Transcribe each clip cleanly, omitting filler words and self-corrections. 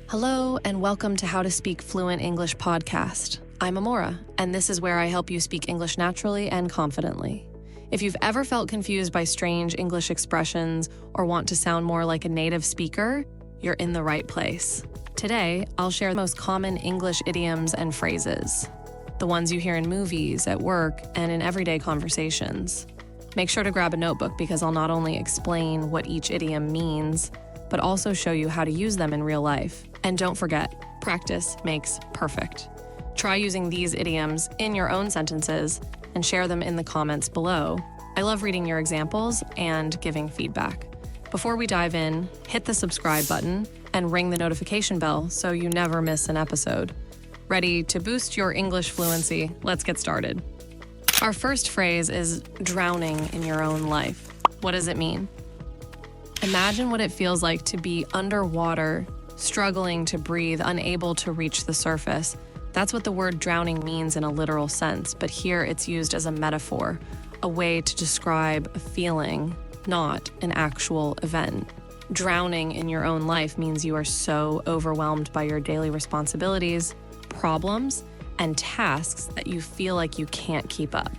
Hello, and welcome to How to Speak Fluent English podcast. I'm Amora, and this is where I help you speak English naturally and confidently. If you've ever felt confused by strange English expressions or want to sound more like a native speaker, you're in the right place. Today, I'll share the most common English idioms and phrases, the ones you hear in movies, at work, and in everyday conversations. Make sure to grab a notebook because I'll not only explain what each idiom means, but also show you how to use them in real life. And don't forget, practice makes perfect. Try using these idioms in your own sentences and share them in the comments below. I love reading your examples and giving feedback. Before we dive in, hit the subscribe button and ring the notification bell so you never miss an episode. Ready to boost your English fluency? Let's get started. Our first phrase is drowning in your own life. What does it mean? Imagine what it feels like to be underwater, struggling to breathe, unable to reach the surface. That's what the word drowning means in a literal sense, but here it's used as a metaphor, a way to describe a feeling, not an actual event. Drowning in your own life means you are so overwhelmed by your daily responsibilities, problems, and tasks that you feel like you can't keep up.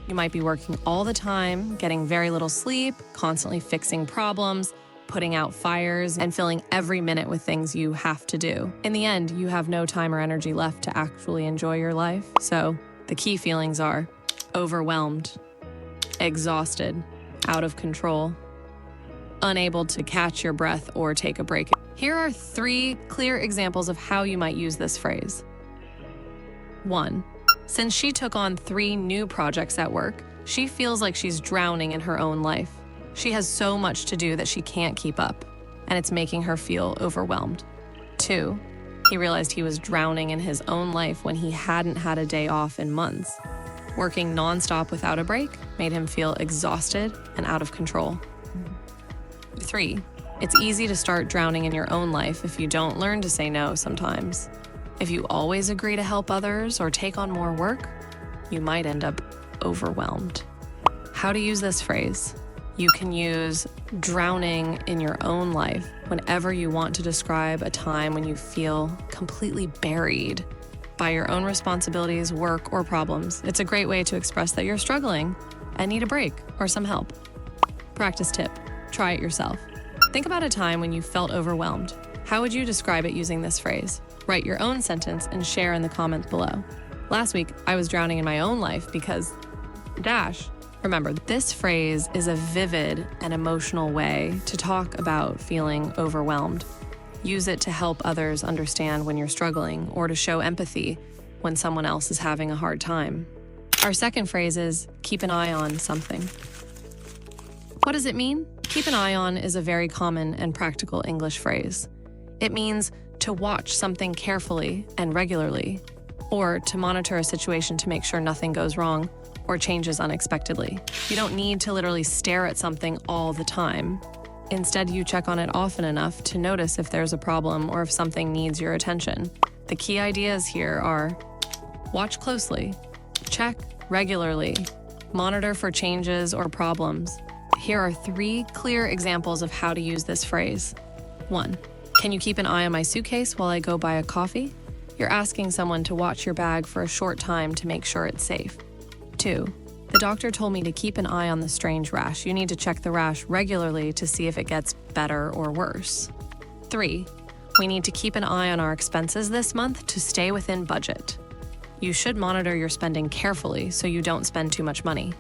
You might be working all the time, getting very little sleep, constantly fixing problems, putting out fires, and filling every minute with things you have to do. In the end, you have no time or energy left to actually enjoy your life. So the key feelings are overwhelmed, exhausted, out of control, unable to catch your breath or take a break. Here are 3 clear examples of how you might use this phrase. 1. Since she took on 3 new projects at work, she feels like she's drowning in her own life. She has so much to do that she can't keep up, and it's making her feel overwhelmed. 2. He realized he was drowning in his own life when he hadn't had a day off in months. Working nonstop without a break made him feel exhausted and out of control. 3. It's easy to start drowning in your own life if you don't learn to say no sometimes. If you always agree to help others or take on more work, you might end up overwhelmed. How to use this phrase? You can use drowning in your own life whenever you want to describe a time when you feel completely buried by your own responsibilities, work, or problems. It's a great way to express that you're struggling and need a break or some help. Practice tip: try it yourself. Think about a time when you felt overwhelmed. How would you describe it using this phrase? Write your own sentence and share in the comments below. Last week, I was drowning in my own life because ... Remember, this phrase is a vivid and emotional way to talk about feeling overwhelmed. Use it to help others understand when you're struggling or to show empathy when someone else is having a hard time. Our second phrase is keep an eye on something. What does it mean? Keep an eye on is a very common and practical English phrase. It means to watch something carefully and regularly, or to monitor a situation to make sure nothing goes wrong or changes unexpectedly. You don't need to literally stare at something all the time. Instead, you check on it often enough to notice if there's a problem or if something needs your attention. The key ideas here are watch closely, check regularly, monitor for changes or problems. Here are 3 clear examples of how to use this phrase. 1. Can you keep an eye on my suitcase while I go buy a coffee? You're asking someone to watch your bag for a short time to make sure it's safe. 2. The doctor told me to keep an eye on the strange rash. You need to check the rash regularly to see if it gets better or worse. 3. We need to keep an eye on our expenses this month to stay within budget. You should monitor your spending carefully so you don't spend too much money.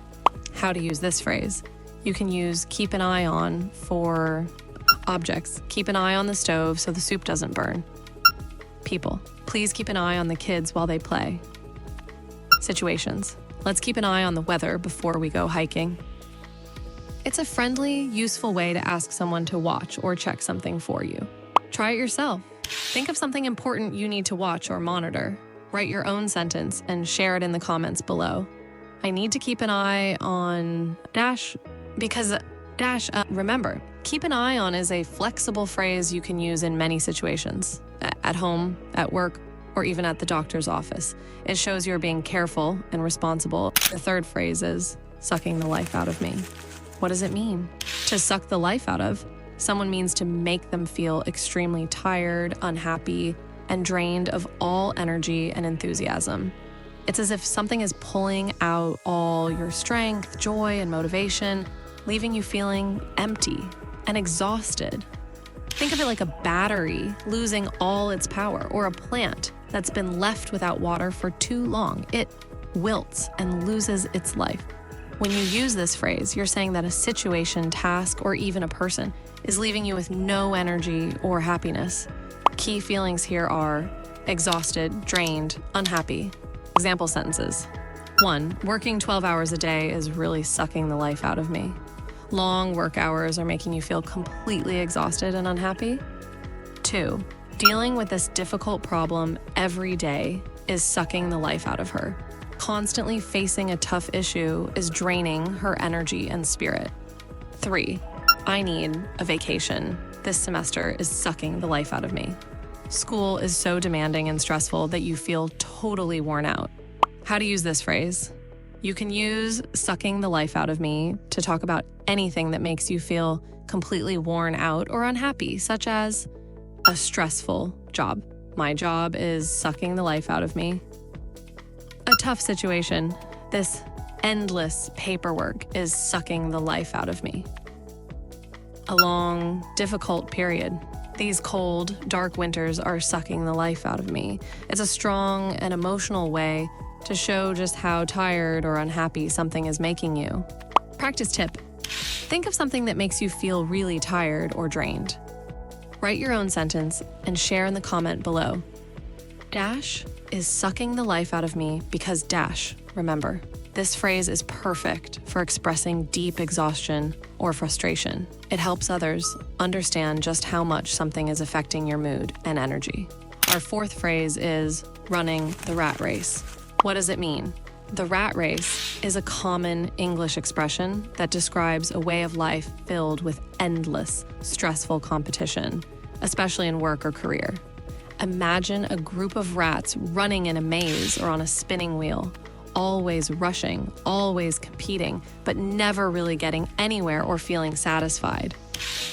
How to use this phrase? You can use keep an eye on for objects. Keep an eye on the stove so the soup doesn't burn. People. Please keep an eye on the kids while they play. Situations. Let's keep an eye on the weather before we go hiking. It's a friendly, useful way to ask someone to watch or check something for you. Try it yourself. Think of something important you need to watch or monitor. Write your own sentence and share it in the comments below. I need to keep an eye on ... because ... Remember, keep an eye on is a flexible phrase you can use in many situations. At home, at work, or even at the doctor's office. It shows you're being careful and responsible. The third phrase is sucking the life out of me. What does it mean? To suck the life out of someone means to make them feel extremely tired, unhappy, and drained of all energy and enthusiasm. It's as if something is pulling out all your strength, joy, and motivation, leaving you feeling empty and exhausted. Think of it like a battery losing all its power, or a plant that's been left without water for too long. It wilts and loses its life. When you use this phrase, you're saying that a situation, task, or even a person is leaving you with no energy or happiness. Key feelings here are exhausted, drained, unhappy. Example sentences. 1. Working 12 hours a day is really sucking the life out of me. Long work hours are making you feel completely exhausted and unhappy. 2. Dealing with this difficult problem every day is sucking the life out of her. Constantly facing a tough issue is draining her energy and spirit. 3. I need a vacation. This semester is sucking the life out of me. School is so demanding and stressful that you feel totally worn out. How to use this phrase? You can use sucking the life out of me to talk about anything that makes you feel completely worn out or unhappy, such as a stressful job. My job is sucking the life out of me. A tough situation. This endless paperwork is sucking the life out of me. A long, difficult period. These cold, dark winters are sucking the life out of me. It's a strong and emotional way to show just how tired or unhappy something is making you. Practice tip. Think of something that makes you feel really tired or drained. Write your own sentence and share in the comment below. Dash is sucking the life out of me because dash. Remember, this phrase is perfect for expressing deep exhaustion or frustration. It helps others understand just how much something is affecting your mood and energy. Our fourth phrase is running the rat race. What does it mean? The rat race is a common English expression that describes a way of life filled with endless, stressful competition, especially in work or career. Imagine a group of rats running in a maze or on a spinning wheel, always rushing, always competing, but never really getting anywhere or feeling satisfied.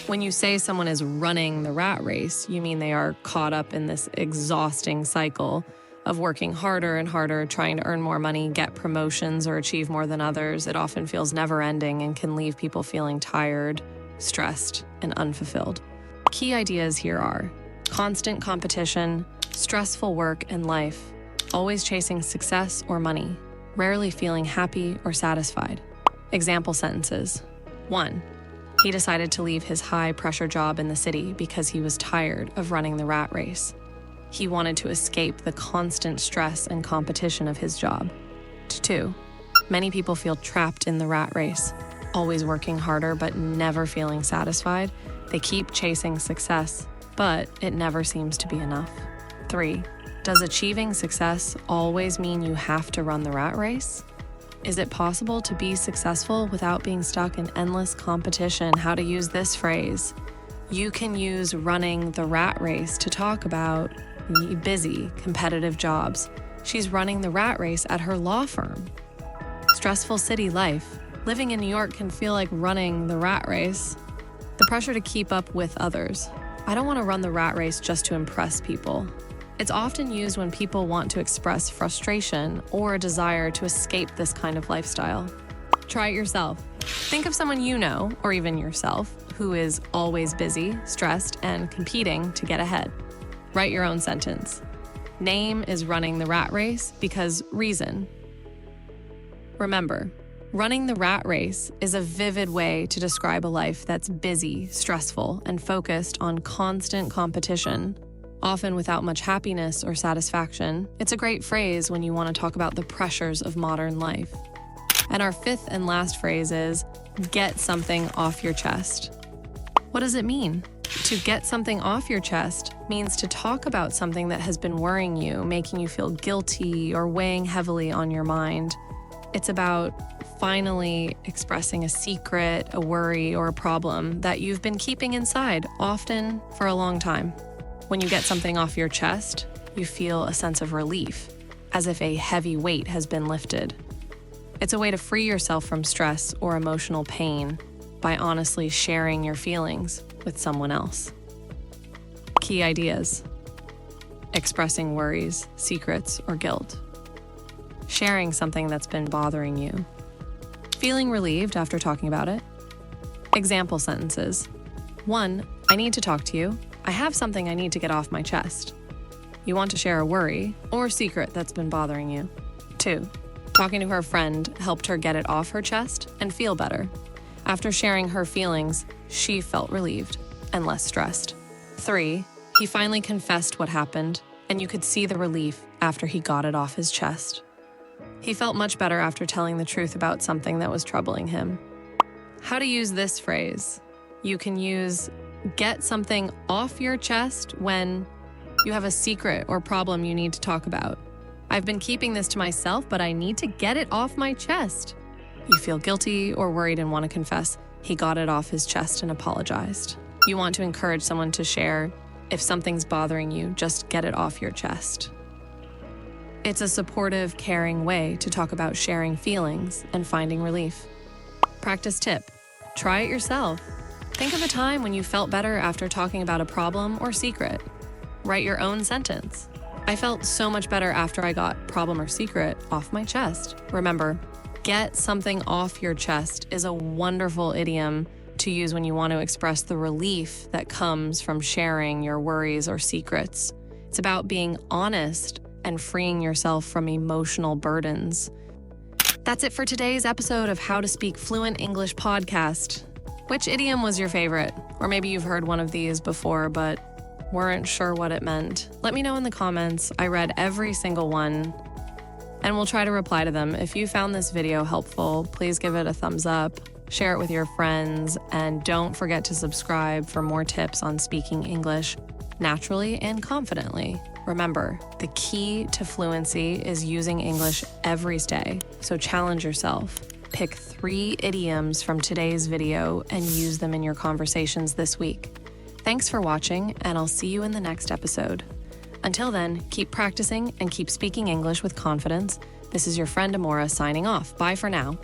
When you say someone is running the rat race, you mean they are caught up in this exhausting cycle of working harder and harder, trying to earn more money, get promotions, or achieve more than others. It often feels never-ending and can leave people feeling tired, stressed, and unfulfilled. Key ideas here are constant competition, stressful work and life, always chasing success or money, rarely feeling happy or satisfied. Example sentences. 1. He decided to leave his high-pressure job in the city because he was tired of running the rat race. He wanted to escape the constant stress and competition of his job. 2. Many people feel trapped in the rat race, always working harder but never feeling satisfied. They keep chasing success, but it never seems to be enough. 3. Does achieving success always mean you have to run the rat race? Is it possible to be successful without being stuck in endless competition? How to use this phrase? You can use running the rat race to talk about busy, competitive jobs. She's running the rat race at her law firm. Stressful city life. Living in New York can feel like running the rat race. The pressure to keep up with others. I don't want to run the rat race just to impress people. It's often used when people want to express frustration or a desire to escape this kind of lifestyle. Try it yourself. Think of someone you know, or even yourself, who is always busy, stressed, and competing to get ahead. Write your own sentence. Name is running the rat race because reason. Remember, running the rat race is a vivid way to describe a life that's busy, stressful, and focused on constant competition, often without much happiness or satisfaction. It's a great phrase when you want to talk about the pressures of modern life. And our fifth and last phrase is, get something off your chest. What does it mean? To get something off your chest means to talk about something that has been worrying you, making you feel guilty or weighing heavily on your mind. It's about finally expressing a secret, a worry, or a problem that you've been keeping inside, often for a long time. When you get something off your chest, you feel a sense of relief, as if a heavy weight has been lifted. It's a way to free yourself from stress or emotional pain by honestly sharing your feelings with someone else. Key ideas: expressing worries, secrets, or guilt. Sharing something that's been bothering you. Feeling relieved after talking about it. Example sentences. 1. I need to talk to you. I have something I need to get off my chest. You want to share a worry or secret that's been bothering you. 2. Talking to her friend helped her get it off her chest and feel better. After sharing her feelings, she felt relieved and less stressed. 3. He finally confessed what happened, and you could see the relief after he got it off his chest. He felt much better after telling the truth about something that was troubling him. How to use this phrase? You can use get something off your chest when you have a secret or problem you need to talk about. I've been keeping this to myself, but I need to get it off my chest. You feel guilty or worried and want to confess. He got it off his chest and apologized. You want to encourage someone to share. If something's bothering you, just get it off your chest. It's a supportive, caring way to talk about sharing feelings and finding relief. Practice tip: try it yourself. Think of a time when you felt better after talking about a problem or secret. Write your own sentence. I felt so much better after I got problem or secret off my chest. Remember, get something off your chest is a wonderful idiom to use when you want to express the relief that comes from sharing your worries or secrets. It's about being honest and freeing yourself from emotional burdens. That's it for today's episode of How to Speak Fluent English podcast. Which idiom was your favorite? Or maybe you've heard one of these before, but weren't sure what it meant. Let me know in the comments. I read every single one, and we'll try to reply to them. If you found this video helpful, please give it a thumbs up, share it with your friends, and don't forget to subscribe for more tips on speaking English naturally and confidently. Remember, the key to fluency is using English every day, so challenge yourself. Pick 3 idioms from today's video and use them in your conversations this week. Thanks for watching, and I'll see you in the next episode. Until then, keep practicing and keep speaking English with confidence. This is your friend Amora signing off. Bye for now.